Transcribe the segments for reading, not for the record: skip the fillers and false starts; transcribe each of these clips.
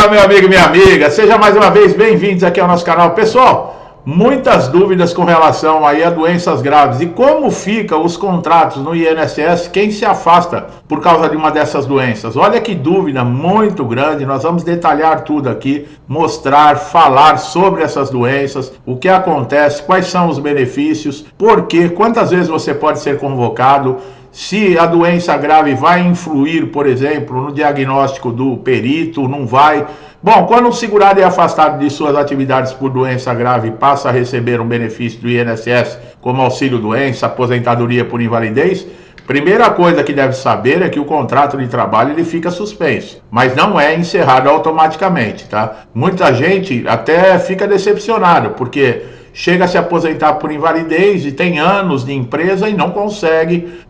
Olá, meu amigo e minha amiga, seja mais uma vez bem-vindos aqui ao nosso canal. Pessoal, muitas dúvidas com relação aí a doenças graves e como ficam os contratos no INSS, quem se afasta por causa de uma dessas doenças. Olha que dúvida muito grande, nós vamos detalhar tudo aqui, mostrar, falar sobre essas doenças, o que acontece, quais são os benefícios, por quê, quantas vezes você pode ser convocado, se a doença grave vai influir, por exemplo, no diagnóstico do perito, não vai. Bom, quando o segurado é afastado de suas atividades por doença grave, passa a receber um benefício do INSS, como auxílio-doença, aposentadoria por invalidez, primeira coisa que deve saber é que o contrato de trabalho ele fica suspenso, mas não é encerrado automaticamente, tá? Muita gente até fica decepcionado, porque chega a se aposentar por invalidez e tem anos de empresa e não consegue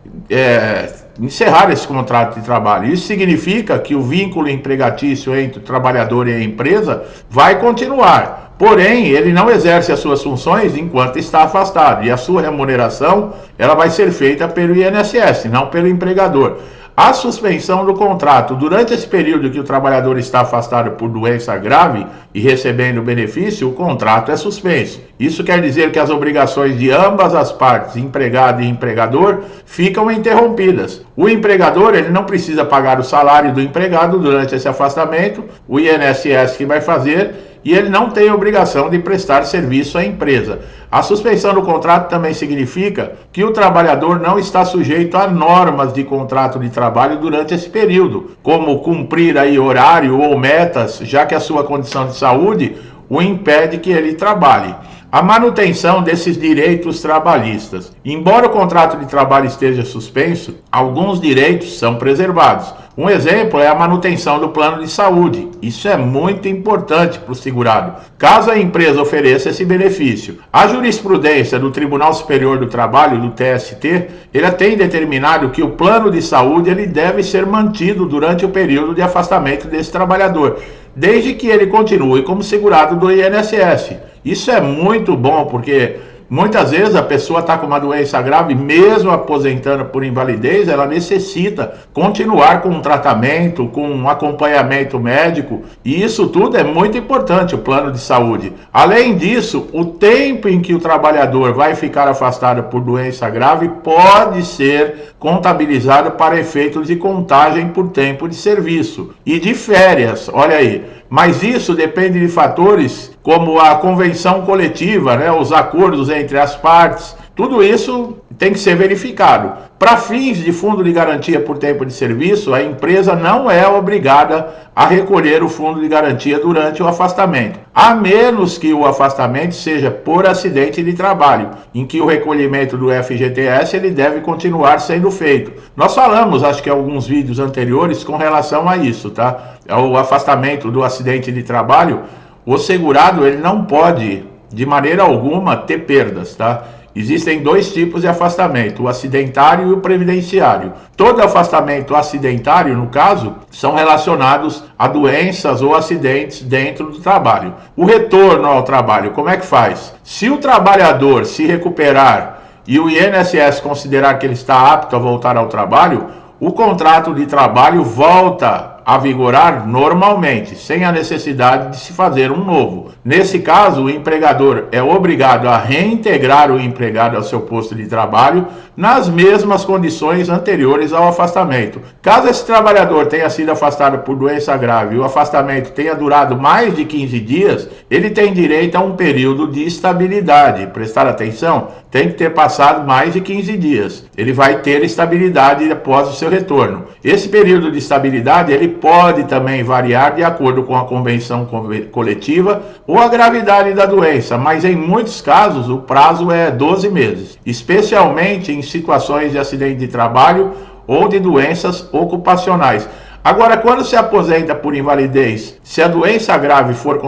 encerrar esse contrato de trabalho. Isso significa que o vínculo empregatício entre o trabalhador e a empresa vai continuar. Porém, ele não exerce as suas funções enquanto está afastado. E a sua remuneração ela vai ser feita pelo INSS, não pelo empregador. A suspensão do contrato durante esse período que o trabalhador está afastado por doença grave e recebendo benefício, o contrato é suspenso. Isso quer dizer que as obrigações de ambas as partes, empregado e empregador, ficam interrompidas. O empregador ele não precisa pagar o salário do empregado durante esse afastamento, o INSS que vai fazer, e ele não tem obrigação de prestar serviço à empresa. A suspensão do contrato também significa que o trabalhador não está sujeito a normas de contrato de trabalho durante esse período, como cumprir aí horário ou metas, já que a sua condição de saúde o impede que ele trabalhe. A manutenção desses direitos trabalhistas. Embora o contrato de trabalho esteja suspenso, alguns direitos são preservados. Um exemplo é a manutenção do plano de saúde. Isso é muito importante para o segurado, caso a empresa ofereça esse benefício. A jurisprudência do Tribunal Superior do Trabalho, do TST, ele tem determinado que o plano de saúde ele deve ser mantido durante o período de afastamento desse trabalhador, desde que ele continue como segurado do INSS. Isso é muito bom, porque muitas vezes a pessoa está com uma doença grave, mesmo aposentando por invalidez, ela necessita continuar com um tratamento, com um acompanhamento médico, e isso tudo é muito importante, o plano de saúde. Além disso, o tempo em que o trabalhador vai ficar afastado por doença grave pode ser contabilizado para efeitos de contagem por tempo de serviço e de férias, olha aí. Mas isso depende de fatores como a convenção coletiva, os acordos entre as partes. Tudo isso tem que ser verificado. Para fins de fundo de garantia por tempo de serviço, a empresa não é obrigada a recolher o fundo de garantia durante o afastamento, a menos que o afastamento seja por acidente de trabalho, em que o recolhimento do FGTS ele deve continuar sendo feito. Nós falamos, acho que em alguns vídeos anteriores, com relação a isso, tá? O afastamento do acidente de trabalho, o segurado ele não pode, de maneira alguma, ter perdas, tá? Existem dois tipos de afastamento, o acidentário e o previdenciário. Todo afastamento acidentário, no caso, são relacionados a doenças ou acidentes dentro do trabalho. O retorno ao trabalho, como é que faz? Se o trabalhador se recuperar e o INSS considerar que ele está apto a voltar ao trabalho, o contrato de trabalho volta a vigorar normalmente, sem a necessidade de se fazer um novo. Nesse caso, o empregador é obrigado a reintegrar o empregado ao seu posto de trabalho nas mesmas condições anteriores ao afastamento. Caso esse trabalhador tenha sido afastado por doença grave e o afastamento tenha durado mais de 15 dias, ele tem direito a um período de estabilidade. Prestar atenção, tem que ter passado mais de 15 dias. Ele vai ter estabilidade após o seu retorno. Esse período de estabilidade, ele pode também variar de acordo com a convenção coletiva ou a gravidade da doença, mas em muitos casos o prazo é 12 meses, especialmente em situações de acidente de trabalho ou de doenças ocupacionais. Agora, quando se aposenta por invalidez, se a doença grave for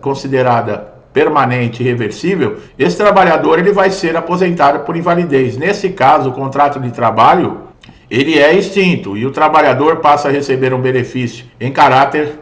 considerada permanente e reversível, esse trabalhador ele vai ser aposentado por invalidez. Nesse caso, o contrato de trabalho ele é extinto e o trabalhador passa a receber um benefício em caráter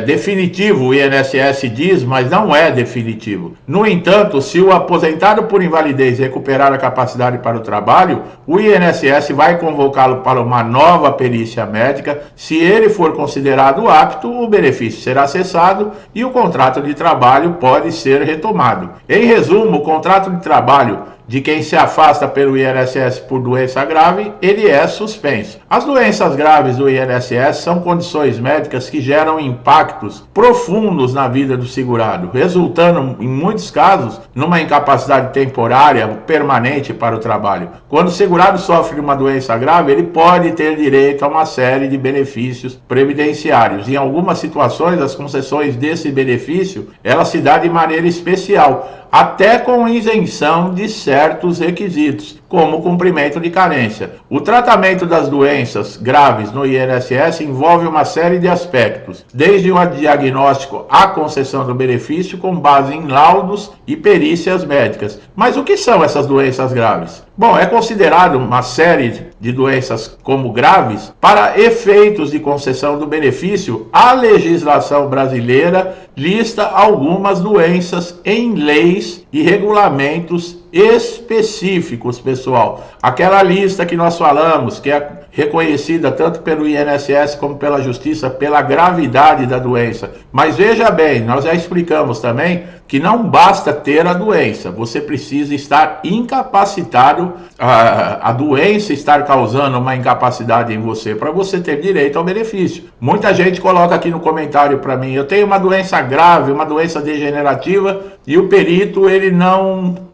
definitivo, o INSS diz, mas não é definitivo. No entanto, se o aposentado por invalidez recuperar a capacidade para o trabalho, o INSS vai convocá-lo para uma nova perícia médica. Se ele for considerado apto, o benefício será cessado e o contrato de trabalho pode ser retomado. Em resumo, o contrato de trabalho de quem se afasta pelo INSS por doença grave, ele é suspenso. As doenças graves do INSS são condições médicas que geram impactos profundos na vida do segurado, resultando, em muitos casos, numa incapacidade temporária permanente para o trabalho. Quando o segurado sofre de uma doença grave, ele pode ter direito a uma série de benefícios previdenciários. Em algumas situações, as concessões desse benefício, ela se dá de maneira especial, até com isenção de certos requisitos, como o cumprimento de carência. O tratamento das doenças graves no INSS envolve uma série de aspectos, desde o diagnóstico à concessão do benefício com base em laudos e perícias médicas. Mas o que são essas doenças graves? Bom, é considerado uma série de doenças como graves. Para efeitos de concessão do benefício, a legislação brasileira lista algumas doenças em leis e regulamentos específicos, pessoal. Aquela lista que nós falamos, que é reconhecida tanto pelo INSS como pela Justiça pela gravidade da doença. Mas veja bem, nós já explicamos também que não basta ter a doença, você precisa estar incapacitado, a doença estar causando uma incapacidade em você para você ter direito ao benefício. Muita gente coloca aqui no comentário para mim, eu tenho uma doença grave, uma doença degenerativa e o perito ele não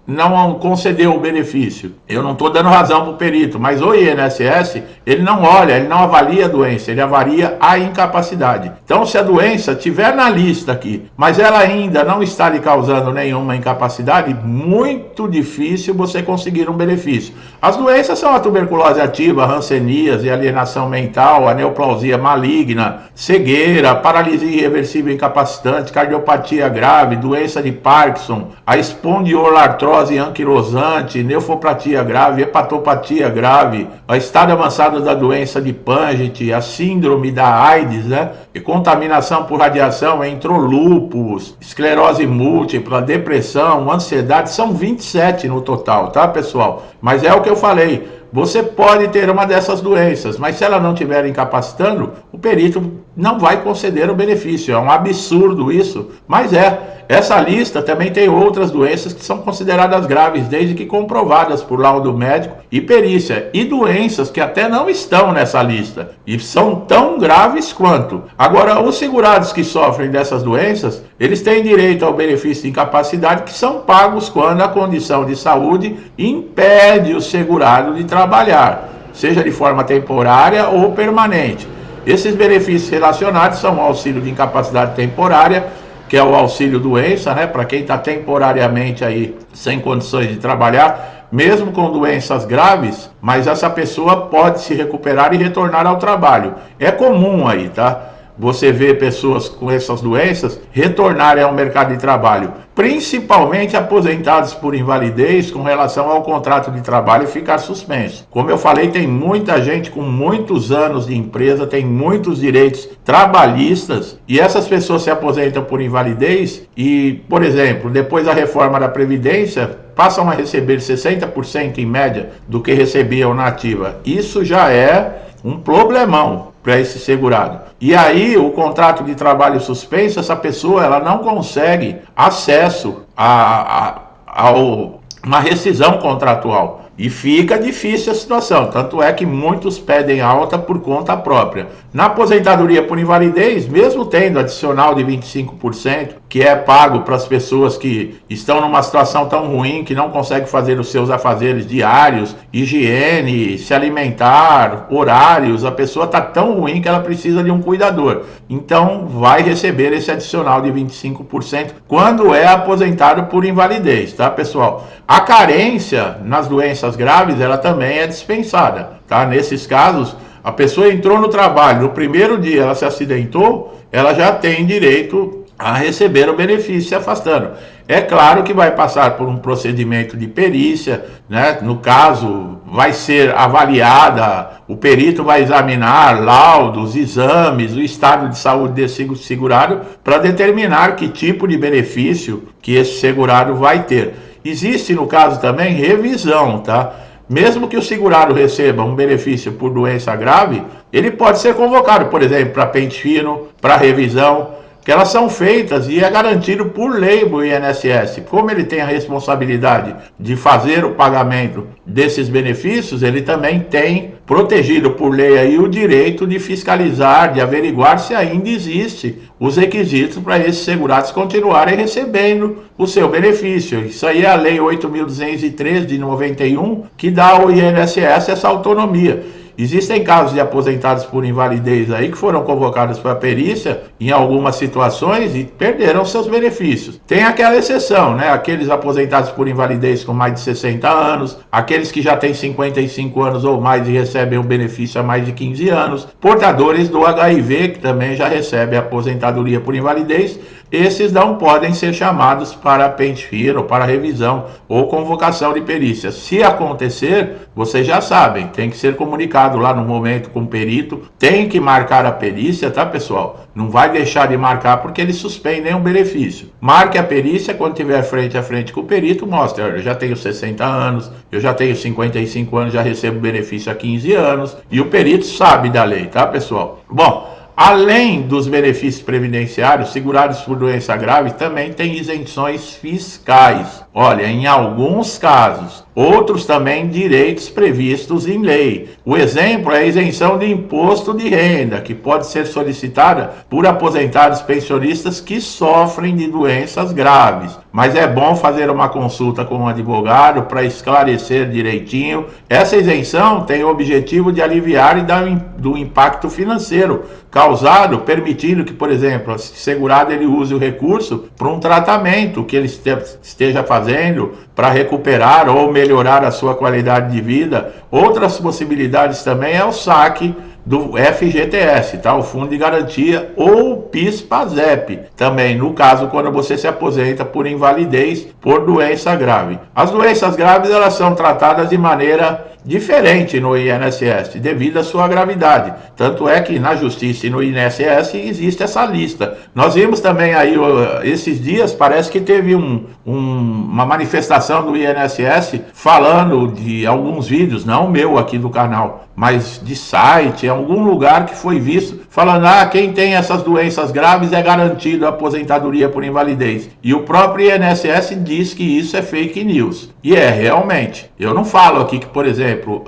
concedeu o benefício. Eu não estou dando razão para o perito, mas o INSS, ele não olha, ele não avalia a doença, ele avalia a incapacidade. Então, se a doença estiver na lista aqui, mas ela ainda não está lhe causando nenhuma incapacidade, muito difícil você conseguir um benefício. As doenças são a tuberculose ativa, a hanseníase, alienação mental, a neoplausia maligna, cegueira, paralisia irreversível incapacitante, cardiopatia grave, doença de Parkinson, a espondioartrose anquilosante, nefropatia grave, hepatopatia grave, a estado avançado da doença de Paget, a síndrome da AIDS, né? E contaminação por radiação, entrou lúpus, esclerose múltipla, depressão, ansiedade, são 27 no total, tá, pessoal? Mas é o que eu falei, você pode ter uma dessas doenças, mas se ela não estiver incapacitando, o perito não vai conceder o benefício. É um absurdo isso, mas essa lista também tem outras doenças que são consideradas graves, desde que comprovadas por laudo médico e perícia, e doenças que até não estão nessa lista, e são tão graves quanto. Agora, os segurados que sofrem dessas doenças, eles têm direito ao benefício de incapacidade, que são pagos quando a condição de saúde impede o segurado de trabalhar, seja de forma temporária ou permanente. Esses benefícios relacionados são o auxílio de incapacidade temporária, que é o auxílio doença, né, para quem está temporariamente aí sem condições de trabalhar, mesmo com doenças graves, mas essa pessoa pode se recuperar e retornar ao trabalho. É comum aí, tá? Você vê pessoas com essas doenças retornarem ao mercado de trabalho, principalmente aposentados por invalidez com relação ao contrato de trabalho ficar suspenso. Como eu falei, tem muita gente com muitos anos de empresa, tem muitos direitos trabalhistas e essas pessoas se aposentam por invalidez e, por exemplo, depois da reforma da Previdência, passam a receber 60% em média do que recebiam na ativa. Isso já é um problemão para esse segurado. E aí, o contrato de trabalho suspenso, essa pessoa ela não consegue acesso a uma rescisão contratual. E fica difícil a situação, tanto é que muitos pedem alta por conta própria. Na aposentadoria por invalidez, mesmo tendo adicional de 25%, que é pago para as pessoas que estão numa situação tão ruim que não conseguem fazer os seus afazeres diários, higiene, se alimentar, horários, a pessoa está tão ruim que ela precisa de um cuidador. Então vai receber esse adicional de 25% quando é aposentado por invalidez, tá, pessoal? A carência nas doenças graves, ela também é dispensada, tá? Nesses casos, a pessoa entrou no trabalho, no primeiro dia ela se acidentou, ela já tem direito a receber o benefício se afastando. É claro que vai passar por um procedimento de perícia, né? No caso, vai ser avaliada, o perito vai examinar laudos, exames, o estado de saúde desse segurado para determinar que tipo de benefício que esse segurado vai ter. Existe, no caso também, revisão, tá? Mesmo que o segurado receba um benefício por doença grave, ele pode ser convocado, por exemplo, para pente fino, para revisão, que elas são feitas e é garantido por lei do INSS. Como ele tem a responsabilidade de fazer o pagamento desses benefícios, ele também tem protegido por lei aí o direito de fiscalizar, de averiguar se ainda existe os requisitos para esses segurados continuarem recebendo o seu benefício. Isso aí é a Lei 8.203 de 91, que dá ao INSS essa autonomia. Existem casos de aposentados por invalidez aí que foram convocados para a perícia em algumas situações e perderam seus benefícios. Tem aquela exceção, né? Aqueles aposentados por invalidez com mais de 60 anos, aqueles que já têm 55 anos ou mais e recebem o benefício há mais de 15 anos, portadores do HIV, que também já recebem aposentadoria por invalidez. Esses não podem ser chamados para pente fino, para revisão ou convocação de perícia. Se acontecer, vocês já sabem, tem que ser comunicado lá no momento com o perito, tem que marcar a perícia, tá, pessoal? Não vai deixar de marcar porque eles suspendem o benefício. Marque a perícia quando tiver frente a frente com o perito, mostre, olha, eu já tenho 60 anos, eu já tenho 55 anos, já recebo benefício há 15 anos, e o perito sabe da lei, tá, pessoal? Bom, além dos benefícios previdenciários, segurados por doença grave também têm isenções fiscais. Olha, em alguns casos, outros também direitos previstos em lei. O exemplo é a isenção de imposto de renda, que pode ser solicitada por aposentados pensionistas que sofrem de doenças graves. Mas é bom fazer uma consulta com um advogado para esclarecer direitinho. Essa isenção tem o objetivo de aliviar e dar do impacto financeiro causado, permitindo que, por exemplo, o segurado ele use o recurso para um tratamento que ele esteja fazendo para recuperar ou melhorar a sua qualidade de vida. Outras possibilidades também é o saque do FGTS, tá? O Fundo de Garantia, ou PIS/PASEP, também no caso quando você se aposenta por invalidez por doença grave. As doenças graves elas são tratadas de maneira diferente no INSS, devido à sua gravidade. Tanto é que na Justiça e no INSS existe essa lista. Nós vimos também aí, esses dias, parece que teve uma manifestação do INSS falando de alguns vídeos, não o meu aqui do canal, mas de site, em algum lugar que foi visto, falando, quem tem essas doenças graves é garantido a aposentadoria por invalidez. E o próprio INSS diz que isso é fake news. E é, realmente. Eu não falo aqui que, por exemplo,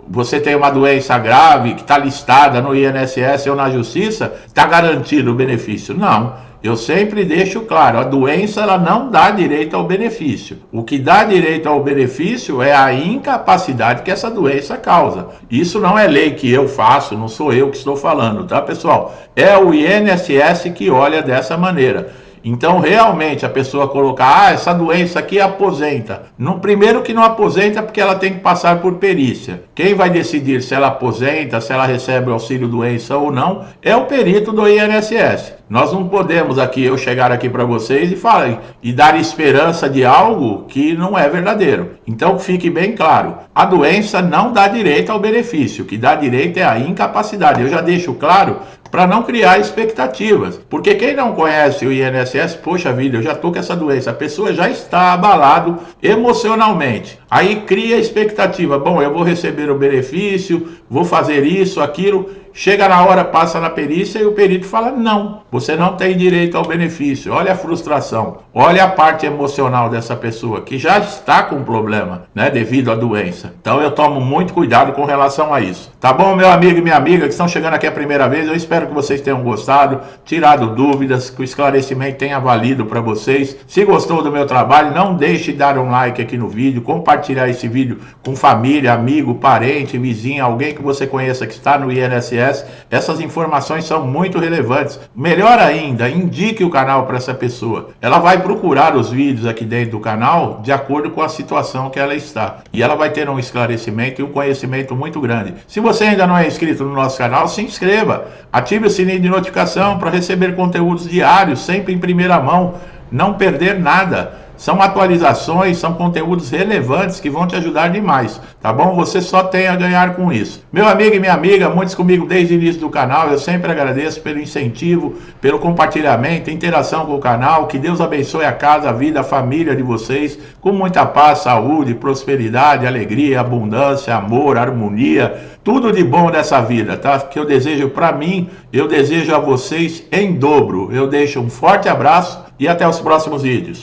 você tem uma doença grave que está listada no INSS ou na Justiça, está garantido o benefício. Não. Eu sempre deixo claro, a doença ela não dá direito ao benefício. O que dá direito ao benefício é a incapacidade que essa doença causa. Isso não é lei que eu faço, não sou eu que estou falando, tá, pessoal? É o INSS que olha dessa maneira. Então, realmente, a pessoa colocar, essa doença aqui aposenta. Primeiro que não aposenta porque ela tem que passar por perícia. Quem vai decidir se ela aposenta, se ela recebe o auxílio-doença ou não, é o perito do INSS. Nós não podemos eu chegar aqui para vocês e dar esperança de algo que não é verdadeiro. Então, fique bem claro, a doença não dá direito ao benefício, o que dá direito é a incapacidade. Eu já deixo claro para não criar expectativas, porque quem não conhece o INSS, poxa vida, eu já estou com essa doença, a pessoa já está abalado emocionalmente, aí cria expectativa, bom, eu vou receber o benefício, vou fazer isso, aquilo, chega na hora, passa na perícia e o perito fala, não, você não tem direito ao benefício. Olha a frustração, olha a parte emocional dessa pessoa que já está com problema, né, devido à doença. Então eu tomo muito cuidado com relação a isso. Tá bom, meu amigo e minha amiga que estão chegando aqui a primeira vez, eu espero que vocês tenham gostado, tirado dúvidas, que o esclarecimento tenha valido para vocês. Se gostou do meu trabalho, não deixe de dar um like aqui no vídeo, compartilhar esse vídeo com família, amigo, parente, vizinho, alguém que você conheça que está no INSS. Essas informações são muito relevantes. Melhor ainda, indique o canal para essa pessoa. Ela vai procurar os vídeos aqui dentro do canal de acordo com a situação que ela está. E ela vai ter um esclarecimento e um conhecimento muito grande. Se você ainda não é inscrito no nosso canal, se inscreva. Ative o sininho de notificação para receber conteúdos diários, sempre em primeira mão. Não perder nada. São atualizações, são conteúdos relevantes que vão te ajudar demais, tá bom? Você só tem a ganhar com isso. Meu amigo e minha amiga, muitos comigo desde o início do canal, eu sempre agradeço pelo incentivo, pelo compartilhamento, interação com o canal. Que Deus abençoe a casa, a vida, a família de vocês, com muita paz, saúde, prosperidade, alegria, abundância, amor, harmonia, tudo de bom nessa vida, tá? Que eu desejo para mim, eu desejo a vocês em dobro. Eu deixo um forte abraço e até os próximos vídeos.